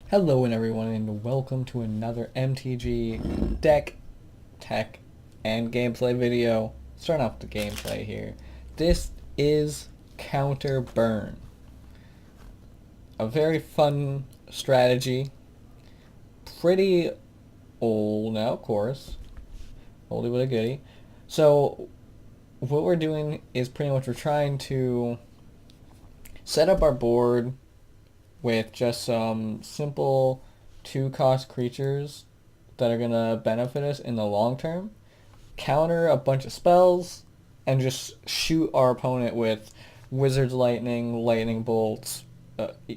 Hello and everyone and welcome to another MTG deck, tech, and gameplay video. Starting off with the gameplay here. This is Counter Burn. A very fun strategy. Pretty old now, of course. Oldie but a goodie. So what we're doing is pretty much we're trying to set up our board with just some simple two-cost creatures that are going to benefit us in the long term, counter a bunch of spells, and just shoot our opponent with Wizard's Lightning, Lightning Bolts,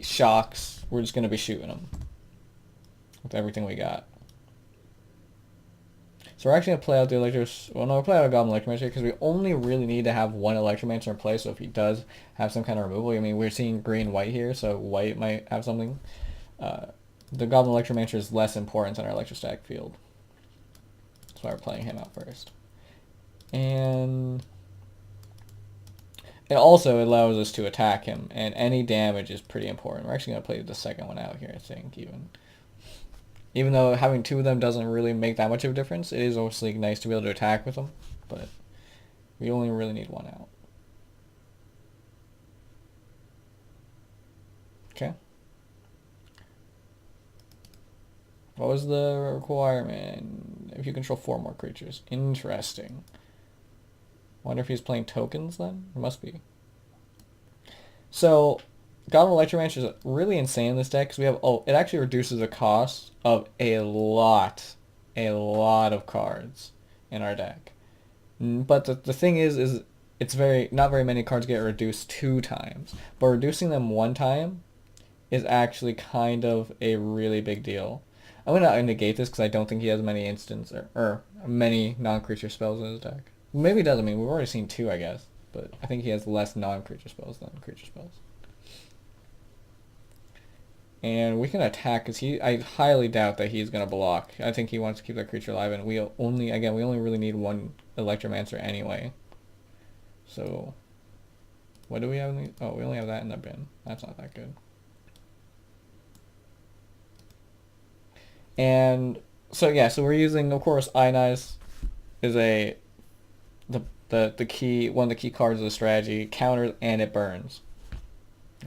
Shocks. We're just going to be shooting them with everything we got. So we're actually going to play out the Well, no, we'll play out a Goblin Electromancer because we only really need to have one Electromancer in play, so if he does have some kind of removal, I mean, we're seeing green-white here, so white might have something. The Goblin Electromancer is less important than our Electrostatic Field. That's why we're playing him out first. And it also allows us to attack him, and any damage is pretty important. We're actually going to play the second one out here, I think, even though having two of them doesn't really make that much of a difference, it is obviously nice to be able to attack with them, but we only really need one out. Okay. What was the requirement? If you control 4 more creatures. Interesting. Wonder if he's playing tokens then? It must be. So, Goblin Electromancer is really insane in this deck because we have, it actually reduces the cost of a lot of cards in our deck. But the thing is it's not very many cards get reduced 2 times, but reducing them 1 time is actually kind of a really big deal. I'm gonna negate this because I don't think he has many instants or many non-creature spells in his deck. Maybe he does. I mean, we've already seen 2, I guess, but I think he has less non-creature spells than creature spells. And we can attack because I highly doubt that he's gonna block. I think he wants to keep that creature alive, and we only really need one Electromancer anyway. So, what do we have? We only have that in the bin. That's not that good. And so yeah, so we're using, of course, Ionize is the key, one of the key cards of the strategy. Counters and it burns.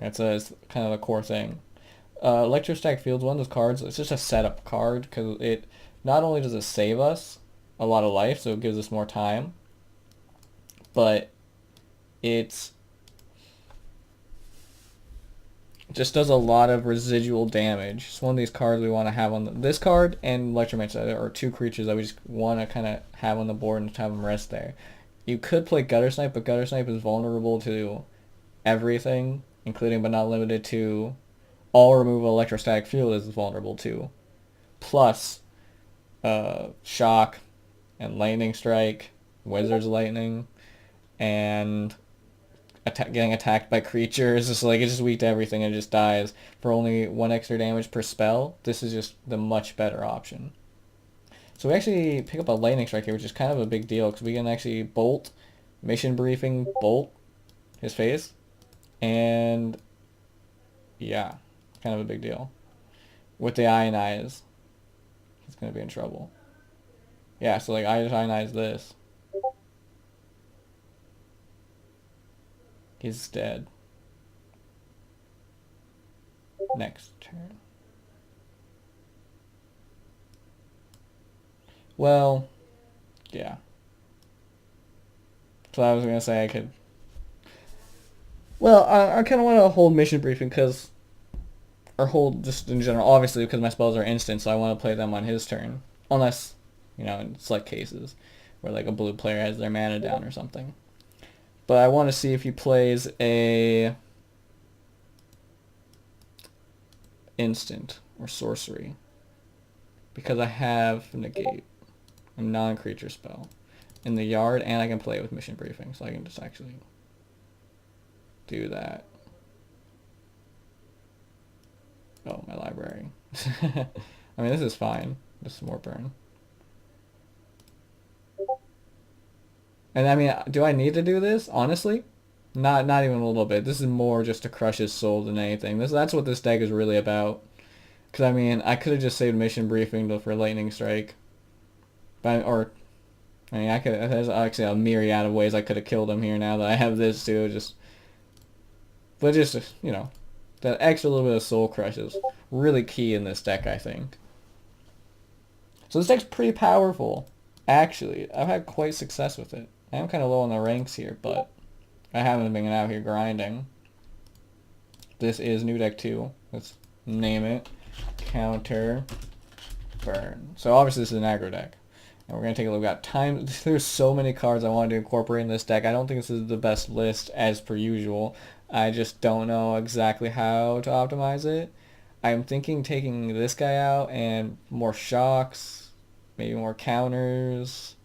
It's kind of a core thing. Electrostatic Field's one of those cards. It's just a setup card because it not only does it save us a lot of life, so it gives us more time, but it just does a lot of residual damage. It's one of these cards we want to have on this card and Electromancer are 2 creatures that we just want to kind of have on the board and have them rest there. You could play Gutter Snipe, but Gutter Snipe is vulnerable to everything, including but not limited to all removal Electrostatic Field is vulnerable to. Plus, Shock and Lightning Strike, Wizard's Lightning, and getting attacked by creatures. It's just weak to everything and it just dies for only 1 extra damage per spell. This is just the much better option. So we actually pick up a Lightning Strike here, which is kind of a big deal because we can actually bolt, mission briefing, bolt his face, and yeah, kind of a big deal. With the Ionize, he's going to be in trouble. Yeah, so I just Ionize this. He's dead. Next turn. Well, yeah. So I was going to say I could... Well, I kind of want to hold mission briefing because... Or hold just in general, obviously because my spells are instant, so I want to play them on his turn. Unless, in select cases where a blue player has their mana down or something. But I want to see if he plays a instant or sorcery. Because I have negate, a non-creature spell, in the yard, and I can play it with mission briefing, so I can just actually do that. Oh, my library. I mean, this is fine. Just some more burn. And I mean, do I need to do this? Honestly? Not even a little bit. This is more just to crush his soul than anything. That's what this deck is really about. Because, I mean, I could have just saved Mission Briefing for Lightning Strike. But, or, I mean, there's actually a myriad of ways I could have killed him here now that I have this too. But just, you know, that extra little bit of Soul Crush is really key in this deck, I think. So this deck's pretty powerful, actually. I've had quite success with it. I am kind of low on the ranks here, but I haven't been out here grinding. This is new deck 2. Let's name it. Counter Burn. So obviously this is an aggro deck. And we're going to take a look at time. There's so many cards I wanted to incorporate in this deck. I don't think this is the best list as per usual. I just don't know exactly how to optimize it. I'm thinking taking this guy out and more shocks, maybe more counters.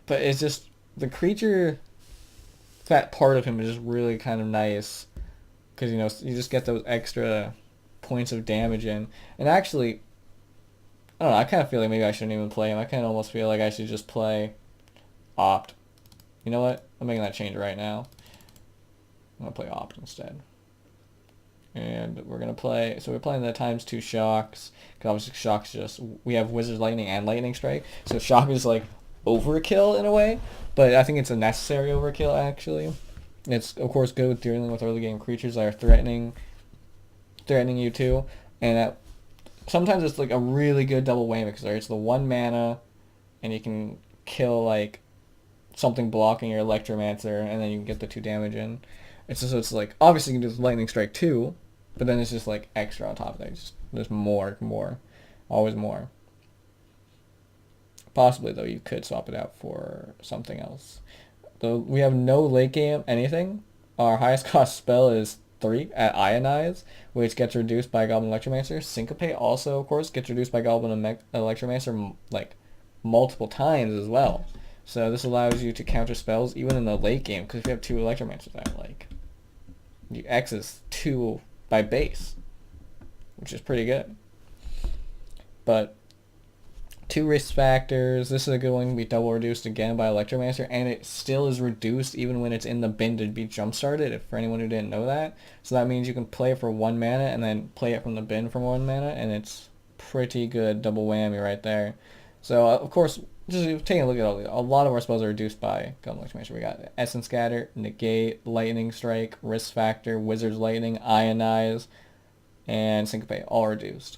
But it's just, the creature, that part of him is just really kind of nice. Because, you know, you just get those extra points of damage in. And actually, I don't know, I kind of feel like maybe I shouldn't even play him. I kind of almost feel like I should just play Opt. You know what? I'm making that change right now. I'm going to play Opt instead. And we're going to play, so we're playing the ×2 shocks. Because obviously shocks just, we have Wizard's Lightning and Lightning Strike. So shock is like overkill in a way. But I think it's a necessary overkill actually. It's of course good with dealing with early game creatures that are threatening you too. And sometimes it's like a really good double whammy because it's the 1 mana and you can kill like something blocking your Electromancer and then you can get the 2 damage in. It's like obviously you can do Lightning Strike too, but then it's just like extra on top of that. There's more, always more. Possibly though you could swap it out for something else. Though we have no late game anything. Our highest cost spell is 3 at Ionize, which gets reduced by Goblin Electromancer. Syncopate also, of course, gets reduced by Goblin Electromancer like multiple times as well. So this allows you to counter spells even in the late game, because if you have 2 Electromancers that like you X's 2 by base, which is pretty good. But 2 risk factors. This is a good one to be double reduced again by Electromancer, and it still is reduced even when it's in the bin to be jump started, if for anyone who didn't know that. So that means you can play it for 1 mana and then play it from the bin for 1 mana, and it's pretty good double whammy right there. So of course, just taking a look at a lot of our spells are reduced by Goblin Electromancer. We got Essence Scatter, Negate, Lightning Strike, Risk Factor, Wizard's Lightning, Ionize, and Syncopate, all reduced.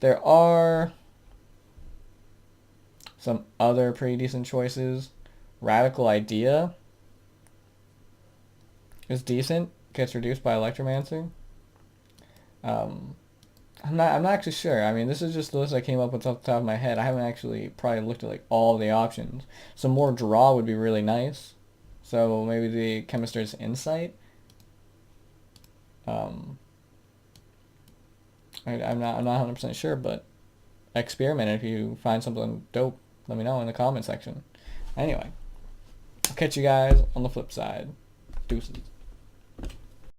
There are some other pretty decent choices. Radical Idea is decent. Gets reduced by Electromancer. I'm not actually sure. I mean, this is just the list I came up with off the top of my head. I haven't actually probably looked at like all the options. Some more draw would be really nice. So maybe the Chemist's Insight. I'm not 100% sure, but experiment. If you find something dope, let me know in the comment section. Anyway, I'll catch you guys on the flip side. Deuces.